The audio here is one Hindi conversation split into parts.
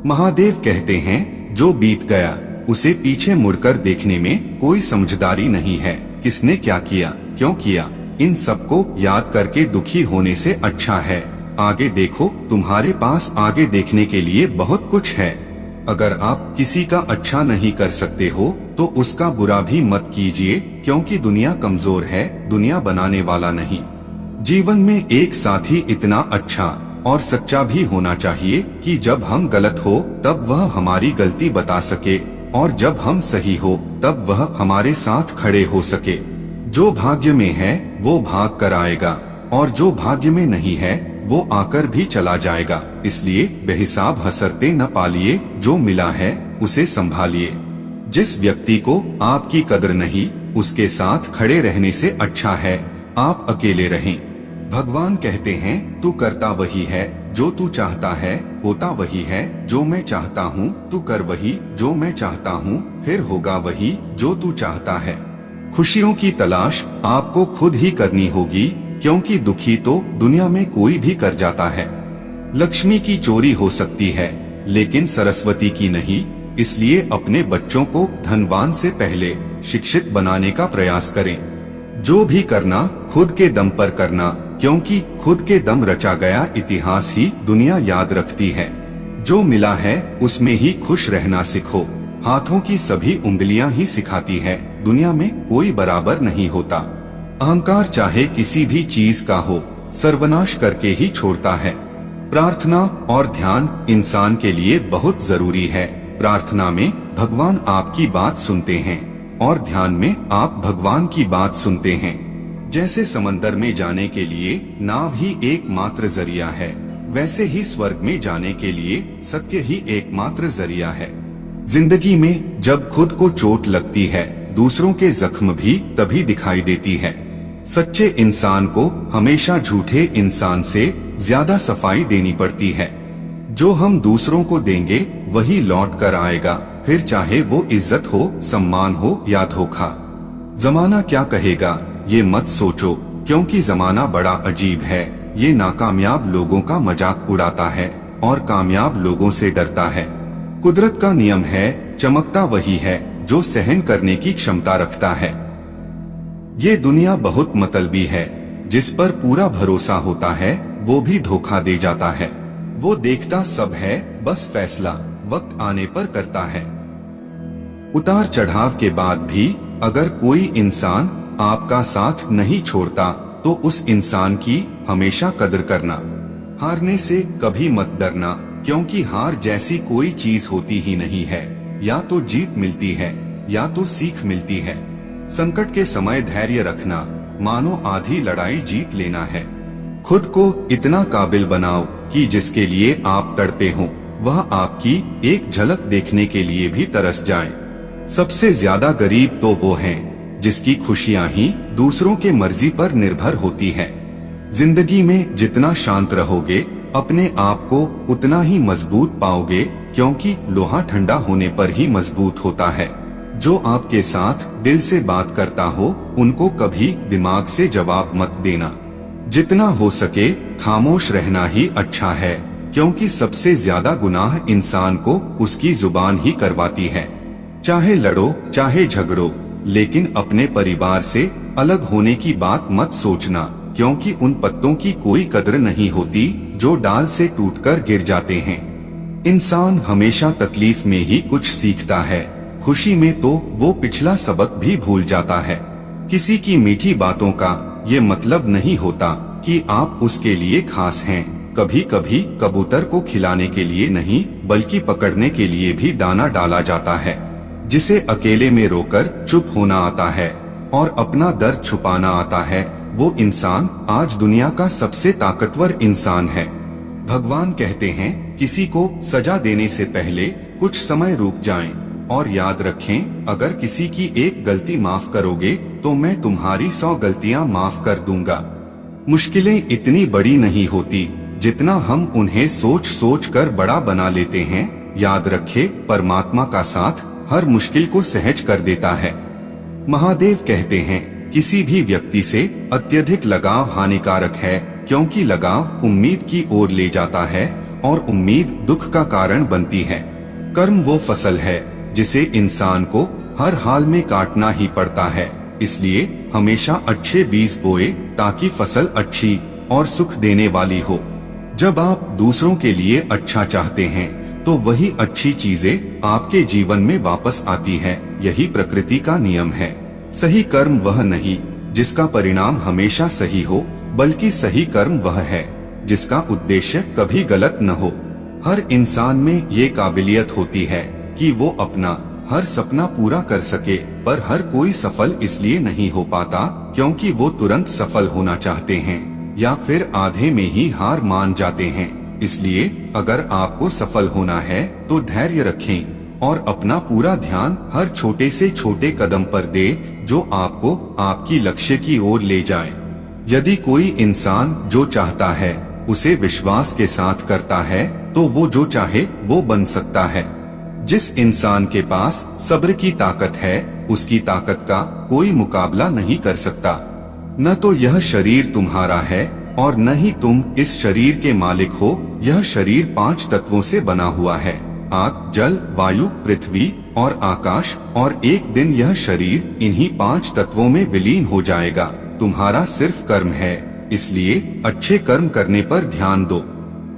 महादेव कहते हैं, जो बीत गया उसे पीछे मुड़कर देखने में कोई समझदारी नहीं है। किसने क्या किया, क्यों किया, इन सबको याद करके दुखी होने से अच्छा है आगे देखो। तुम्हारे पास आगे देखने के लिए बहुत कुछ है। अगर आप किसी का अच्छा नहीं कर सकते हो तो उसका बुरा भी मत कीजिए, क्योंकि दुनिया कमजोर है, दुनिया बनाने वाला नहीं। जीवन में एक साथी इतना अच्छा और सच्चा भी होना चाहिए कि जब हम गलत हो तब वह हमारी गलती बता सके, और जब हम सही हो तब वह हमारे साथ खड़े हो सके। जो भाग्य में है वो भाग कर आएगा, और जो भाग्य में नहीं है वो आकर भी चला जाएगा। इसलिए बेहिसाब हसरते न पालिए, जो मिला है उसे संभालिए। जिस व्यक्ति को आपकी कदर नहीं, उसके साथ खड़े रहने से अच्छा है आप अकेले रहें। भगवान कहते हैं, तू करता वही है जो तू चाहता है, होता वही है जो मैं चाहता हूँ, तू कर वही जो मैं चाहता हूँ, फिर होगा वही जो तू चाहता है। खुशियों की तलाश आपको खुद ही करनी होगी, क्योंकि दुखी तो दुनिया में कोई भी कर जाता है। लक्ष्मी की चोरी हो सकती है लेकिन सरस्वती की नहीं, इसलिए अपने बच्चों को धनवान से पहले शिक्षित बनाने का प्रयास करें। जो भी करना खुद के दम पर करना, क्योंकि खुद के दम रचा गया इतिहास ही दुनिया याद रखती है। जो मिला है उसमें ही खुश रहना सीखो। हाथों की सभी उंगलियां ही सिखाती है, दुनिया में कोई बराबर नहीं होता। अहंकार चाहे किसी भी चीज का हो, सर्वनाश करके ही छोड़ता है। प्रार्थना और ध्यान इंसान के लिए बहुत जरूरी है। प्रार्थना में भगवान आपकी बात सुनते हैं और ध्यान में आप भगवान की बात सुनते हैं। जैसे समंदर में जाने के लिए नाव ही एकमात्र जरिया है, वैसे ही स्वर्ग में जाने के लिए सत्य ही एकमात्र जरिया है। जिंदगी में जब खुद को चोट लगती है, दूसरों के जख्म भी तभी दिखाई देती है। सच्चे इंसान को हमेशा झूठे इंसान से ज्यादा सफाई देनी पड़ती है। जो हम दूसरों को देंगे वही लौट कर आएगा, फिर चाहे वो इज्जत हो, सम्मान हो या धोखा। जमाना क्या कहेगा ये मत सोचो, क्योंकि जमाना बड़ा अजीब है। ये नाकामयाब लोगों का मजाक उड़ाता है और कामयाब लोगों से डरता है। कुदरत का नियम है, चमकता वही है जो सहन करने की क्षमता रखता है। ये दुनिया बहुत मतलबी है, जिस पर पूरा भरोसा होता है वो भी धोखा दे जाता है। वो देखता सब है, बस फैसला वक्त आने पर करता है। उतार चढ़ाव के बाद भी अगर कोई इंसान आपका साथ नहीं छोड़ता तो उस इंसान की हमेशा कदर करना। हारने से कभी मत डरना, क्योंकि हार जैसी कोई चीज होती ही नहीं है। या तो जीत मिलती है या तो सीख मिलती है। संकट के समय धैर्य रखना, मानो आधी लड़ाई जीत लेना है। खुद को इतना काबिल बनाओ कि जिसके लिए आप तड़पे हो वह आपकी एक झलक देखने के लिए भी तरस जाए। सबसे ज्यादा गरीब तो वो हैं जिसकी खुशियां ही दूसरों के मर्जी पर निर्भर होती है। जिंदगी में जितना शांत रहोगे अपने आप को उतना ही मजबूत पाओगे, क्योंकि लोहा ठंडा होने पर ही मजबूत होता है। जो आपके साथ दिल से बात करता हो उनको कभी दिमाग से जवाब मत देना। जितना हो सके खामोश रहना ही अच्छा है, क्योंकि सबसे ज्यादा गुनाह इंसान को उसकी जुबान ही करवाती है। चाहे लड़ो चाहे झगड़ो, लेकिन अपने परिवार से अलग होने की बात मत सोचना, क्योंकि उन पत्तों की कोई कद्र नहीं होती जो डाल से टूटकर गिर जाते हैं। इंसान हमेशा तकलीफ में ही कुछ सीखता है, खुशी में तो वो पिछला सबक भी भूल जाता है। किसी की मीठी बातों का ये मतलब नहीं होता कि आप उसके लिए खास हैं। कभी कभी कबूतर को खिलाने के लिए नहीं बल्कि पकड़ने के लिए भी दाना डाला जाता है। जिसे अकेले में रोकर चुप होना आता है और अपना दर्द छुपाना आता है, वो इंसान आज दुनिया का सबसे ताकतवर इंसान है। भगवान कहते हैं, किसी को सजा देने से पहले कुछ समय रुक जाएं और याद रखें, अगर किसी की एक गलती माफ करोगे तो मैं तुम्हारी 100 गलतियां माफ कर दूंगा। मुश्किलें इतनी बड़ी नहीं होती जितना हम उन्हें सोच सोच कर बड़ा बना लेते हैं। याद रखे, परमात्मा का साथ हर मुश्किल को सहज कर देता है। महादेव कहते हैं, किसी भी व्यक्ति से अत्यधिक लगाव हानिकारक है, क्योंकि लगाव उम्मीद की ओर ले जाता है और उम्मीद दुख का कारण बनती है। कर्म वो फसल है जिसे इंसान को हर हाल में काटना ही पड़ता है, इसलिए हमेशा अच्छे बीज बोए ताकि फसल अच्छी और सुख देने वाली हो। जब आप दूसरों के लिए अच्छा चाहते हैं तो वही अच्छी चीजें आपके जीवन में वापस आती है। यही प्रकृति का नियम है। सही कर्म वह नहीं जिसका परिणाम हमेशा सही हो, बल्कि सही कर्म वह है जिसका उद्देश्य कभी गलत न हो। हर इंसान में ये काबिलियत होती है कि वो अपना हर सपना पूरा कर सके, पर हर कोई सफल इसलिए नहीं हो पाता क्योंकि वो तुरंत सफल होना चाहते हैं या फिर आधे में ही हार मान जाते हैं। इसलिए अगर आपको सफल होना है तो धैर्य रखें और अपना पूरा ध्यान हर छोटे से छोटे कदम पर दे जो आपको आपकी लक्ष्य की ओर ले जाए। यदि कोई इंसान जो चाहता है उसे विश्वास के साथ करता है तो वो जो चाहे वो बन सकता है। जिस इंसान के पास सब्र की ताकत है उसकी ताकत का कोई मुकाबला नहीं कर सकता। न तो यह शरीर तुम्हारा है और न ही तुम इस शरीर के मालिक हो। यह शरीर 5 तत्वों से बना हुआ है, आग, जल, वायु, पृथ्वी और आकाश, और एक दिन यह शरीर इन्हीं 5 तत्वों में विलीन हो जाएगा। तुम्हारा सिर्फ कर्म है, इसलिए अच्छे कर्म करने पर ध्यान दो।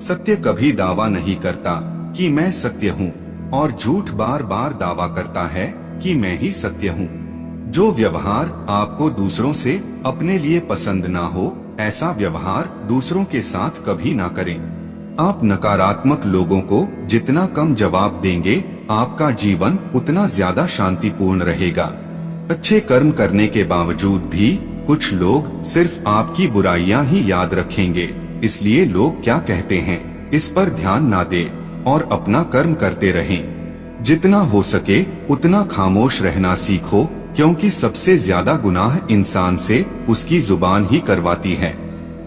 सत्य कभी दावा नहीं करता कि मैं सत्य हूँ, और झूठ बार बार दावा करता है कि मैं ही सत्य हूँ। जो व्यवहार आपको दूसरों से अपने लिए पसंद ना हो, ऐसा व्यवहार दूसरों के साथ कभी ना करें। आप नकारात्मक लोगों को जितना कम जवाब देंगे, आपका जीवन उतना ज्यादा शांतिपूर्ण रहेगा। अच्छे कर्म करने के बावजूद भी कुछ लोग सिर्फ आपकी बुराइयां ही याद रखेंगे, इसलिए लोग क्या कहते हैं इस पर ध्यान ना दें और अपना कर्म करते रहें। जितना हो सके उतना खामोश रहना सीखो, क्योंकि सबसे ज्यादा गुनाह इंसान से उसकी जुबान ही करवाती है।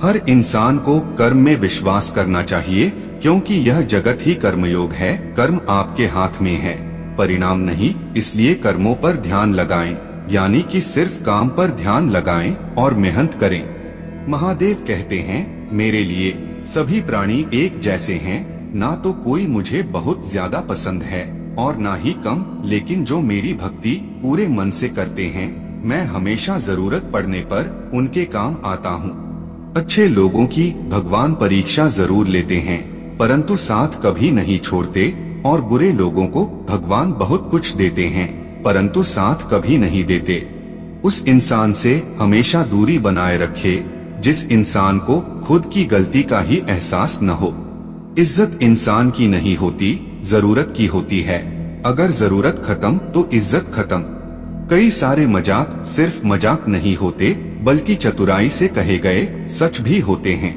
हर इंसान को कर्म में विश्वास करना चाहिए, क्योंकि यह जगत ही कर्मयोग है। कर्म आपके हाथ में है, परिणाम नहीं। इसलिए कर्मों पर ध्यान लगाएं, यानी कि सिर्फ काम पर ध्यान लगाएं और मेहनत करें। महादेव कहते हैं, मेरे लिए सभी प्राणी एक जैसे हैं, ना तो कोई मुझे बहुत ज्यादा पसंद है और ना ही कम, लेकिन जो मेरी भक्ति पूरे मन से करते हैं, मैं हमेशा जरूरत पड़ने पर उनके काम आता हूँ। अच्छे लोगों की भगवान परीक्षा जरूर लेते हैं, परंतु साथ कभी नहीं छोड़ते, और बुरे लोगों को भगवान बहुत कुछ देते हैं, परंतु साथ कभी नहीं देते। उस इंसान से हमेशा दूरी बनाए रखे जिस इंसान को खुद की गलती का ही एहसास न हो। इज्जत इंसान की नहीं होती, जरूरत की होती है। अगर जरूरत खत्म तो इज्जत खत्म। कई सारे मजाक सिर्फ मजाक नहीं होते, बल्कि चतुराई से कहे गए सच भी होते हैं।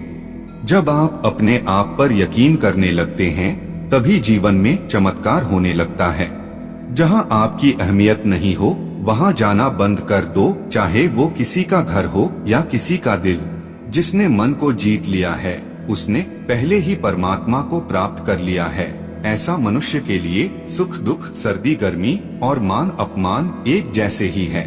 जब आप अपने आप पर यकीन करने लगते हैं, तभी जीवन में चमत्कार होने लगता है। जहां आपकी अहमियत नहीं हो, वहां जाना बंद कर दो, चाहे वो किसी का घर हो या किसी का दिल। जिसने मन को जीत लिया है, उसने पहले ही परमात्मा को प्राप्त कर लिया है। ऐसा मनुष्य के लिए सुख दुख, सर्दी गर्मी और मान अपमान एक जैसे ही है।